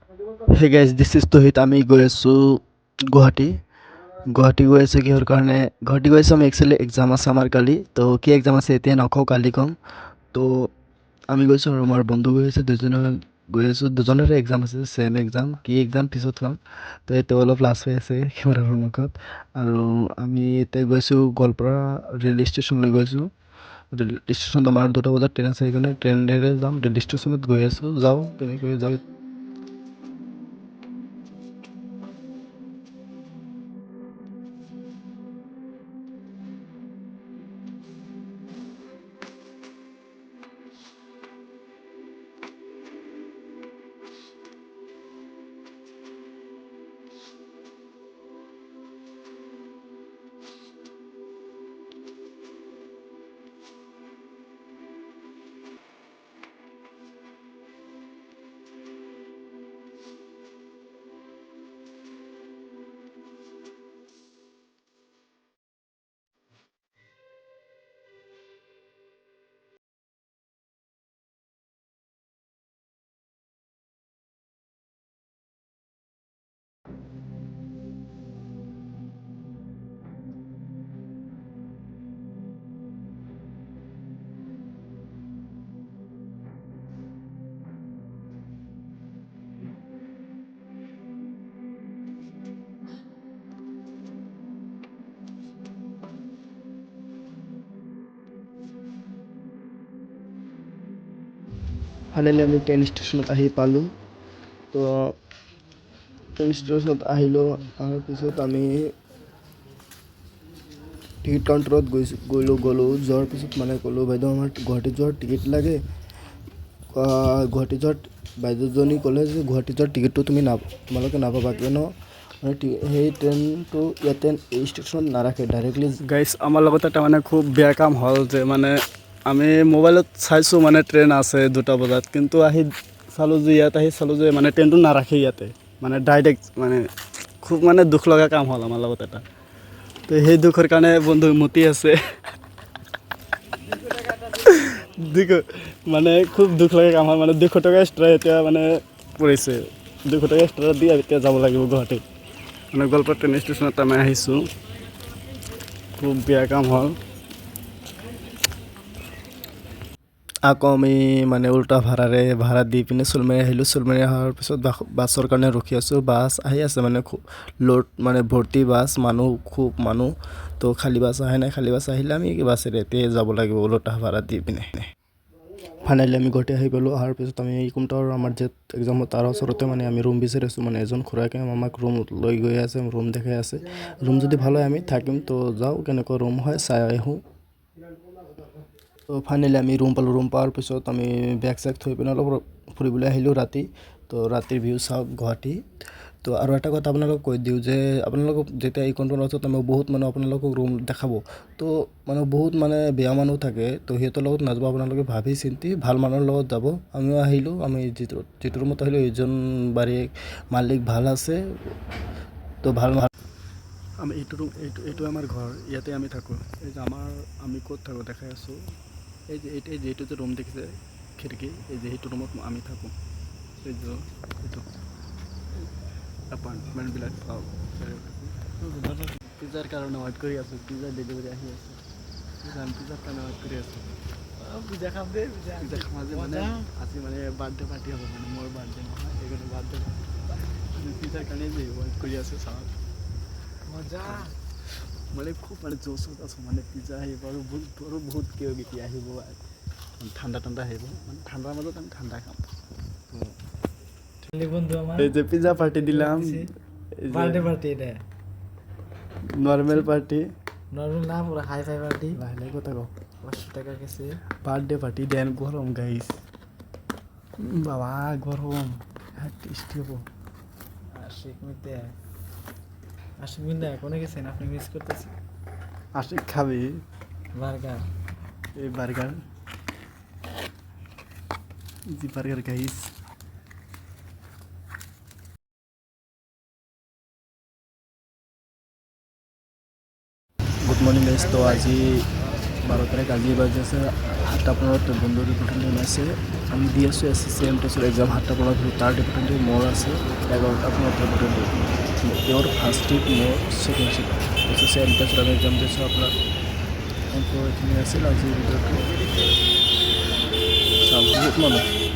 Hey guys, this is Tohit. আমি গৈ আছোঁ গুৱাহাটী। গুৱাহাটী গৈ আছোঁ কিহৰ কাৰণে? গুৱাহাটী গৈ আছোঁ আমি একচুৱেলি এক্সাম আছে আমাৰ কালি। তো কি এক্সাম আছে এতিয়া নকওঁ, কালি ক'ম। তো আমি গৈছোঁ আৰু আমাৰ বন্ধু গৈ আছে, দুজনে গৈ আছোঁ। দুজনৰে এক্সাম আছে, ছেম এক্সাম। কি এক্সাম পিছত ক'ম। তো এইটো অলপ লাজ হৈ আছে কেমেৰাৰ সন্মুখত। আৰু আমি এতিয়া গৈছোঁ গোৱালপাৰা ৰেল ষ্টেচনলৈ গৈছোঁ। ৰেল ষ্টেচনত আমাৰ 2টা বজাত ট্ৰেইন আছে, সেইকাৰণে ট্ৰেইনেৰে যাম। ৰেল ষ্টেচনত গৈ আছোঁ, যাওঁ তেনেকৈ যাওঁ। ফাইনেলি আমি ট্ৰেইন ষ্টেচনত আহি পালোঁ। তো ট্ৰেইন ষ্টেচনত আহিলোঁ, অহাৰ পিছত আমি টিকেট কাউণ্টাৰত গ'লোঁ। যোৱাৰ পিছত মানে ক'লোঁ, বাইদেউ আমাৰ গুৱাহাটী যোৱাৰ টিকেট লাগে। গুৱাহাটী যোৱাৰ বাইদেউজনী ক'লে যে গুৱাহাটী যোৱাৰ টিকেটটো তোমালোকে নাপাবা, কিয়নো মানে সেই ট্ৰেইনটো ইয়াতে এই ষ্টেচনত নাৰাখে, ডাইৰেক্টলি। গাইছ, আমাৰ লগত এটা মানে খুব বেয়া কাম হ'ল যে মানে আমি মোবাইলত চাইছোঁ মানে ট্ৰেইন আছে 2টা বজাত, কিন্তু চালোঁ যে ইয়াত চালোঁ যে মানে ট্ৰেইনটো নাৰাখে ইয়াতে, মানে ডাইৰেক্ট মানে খুব মানে দুখ লগা কাম হ'ল আমাৰ লগত এটা। তো সেই দুখৰ কাৰণে বন্ধু মতি আছে। মানে খুব দুখ লগা কাম হ'ল, মানে 200 টকা এক্সট্ৰা এতিয়া মানে পৰিছে। 200 টকা এক্সট্ৰা দি এতিয়া যাব লাগিব গুৱাহাটী, মানে গোৱালপাৰা ট্ৰেইন ষ্টেচনত আমি আহিছোঁ। খুব বেয়া কাম হ'ল। আকৌ আমি মানে উল্টা ভাড়া দি পিনে চুলমাৰী আহিলোঁ। চুলমাৰী অহাৰ পিছত বাছৰ কাৰণে ৰখি আছোঁ। বাছ আহি আছে মানে খুব লোড, মানে ভৰ্তি বাছ, খুব মানুহ। তো খালী বাছ আহে নাই, খালী বাছ আহিলে আমি বাছেৰে এতিয়াই যাব লাগিব উল্টা ভাড়া দি পিনে। ফাইনেলি আমি গুৱাহাটী আহি পালোঁ। অহাৰ পিছত আমি কোনটাৰ আমাৰ যে এক্সাম তাৰ ওচৰতে মানে আমি ৰুম বিচাৰি আছোঁ। মানে এজন খুৰাকে আমাক ৰুম লৈ গৈ আছে, ৰুম দেখাই আছে। ৰুম যদি ভাল হয় আমি থাকিম, তো যাওঁ কেনেকুৱা ৰুম হয় চাই আহোঁ। তো ফাইনেলি আমি ৰুম পালোঁ। ৰুম পোৱাৰ পিছত আমি বেগ চেগ থৈ পিনে অলপ ফুৰিবলৈ আহিলোঁ ৰাতি। তো ৰাতিৰ ভিউ চাওক গুৱাহাটী। তো আৰু এটা কথা আপোনালোকক কৈ দিওঁ যে আপোনালোকক যেতিয়া এই কণ্ট্ৰল হাউচত আমি বহুত মানুহ আপোনালোকক ৰুম দেখাব, তো মানে বহুত মানে বেয়া মানুহ থাকে, তো সিহঁতৰ লগত নাযাব। আপোনালোকে ভাবি চিন্তি ভাল মানুহৰ লগত যাব। আমিও আহিলোঁ, আমি যিটো ৰুমত আহিলোঁ এইজন মালিক ভাল আছে, তো ভাল আমি এইটো আমাৰ ঘৰ, ইয়াতে আমি থাকোঁ। এই যে আমি ক'ত থাকোঁ দেখাই আছোঁ। এইটো যে ৰুম দেখিছে খিৰিকী, এই যে সেইটো ৰুমত আমি থাকোঁ। এইটো এপাৰ্টমেণ্টবিলাক চাওক। পিজ্জাৰ কাৰণে ৱেইট কৰি আছোঁ, পিজ্জা ডেলিভাৰী আহি আছে। পিজ্জাৰ কাৰণে ৱেইট কৰি আছোঁ। পিজ্জা খাম দেই, পিজ্জা খাম আজি মানে বাৰ্থডে পাৰ্টি হ'ব, মানে মোৰ বাৰ্থডে নহয়, সেইকাৰণে বাৰ্থডে পিজ্জাৰ কাৰণে যে ৱেইট কৰি আছোঁ। চাওক মজা, মানে খুব মানে জোচত আছোঁ, মানে পিজ্জা আহিব আৰু বহুত কেতিয়া আহিব, ঠাণ্ডা আহিব, মানে ঠাণ্ডাৰ মাজত আমি ঠাণ্ডা খাম। এই যে পিজ্জা পাৰ্টি দিলাম, birthday party, normal party, normal না পুরো হাই ফাই পার্টি, লাইলে কথা কও 500 টাকা গেছে বার্থডে পার্টি দেন। গরম গাইস, বাবা গরম, হ্যাঁ টেস্টি হবো। আশিক মিন্দা কোনে গেছেন, আপনি মিস করতেছেন। আশিক খাবি বার্গার, এই burger, G burger guys. Good morning guys. তো আজি 12 তারিখ আজই বাজে আছে 8:15 বন্ধুর রিপোর্টিং টাইম আছে। আমি দিয়ে আসছি এসএসসি এমটেসের এক্সাম 8:15 তার রিপোর্টিং টাইম মোর আছে 11:15 রিপোর্টিং টাইম। ওর ফার্স্ট শিফট মোর সেকেন্ড শিফট এসএসসি এমটেসের আমি এক্সাম দিয়েছি আপনার। তো এখানে আছে আজকের ভিডিওটি। Good morning.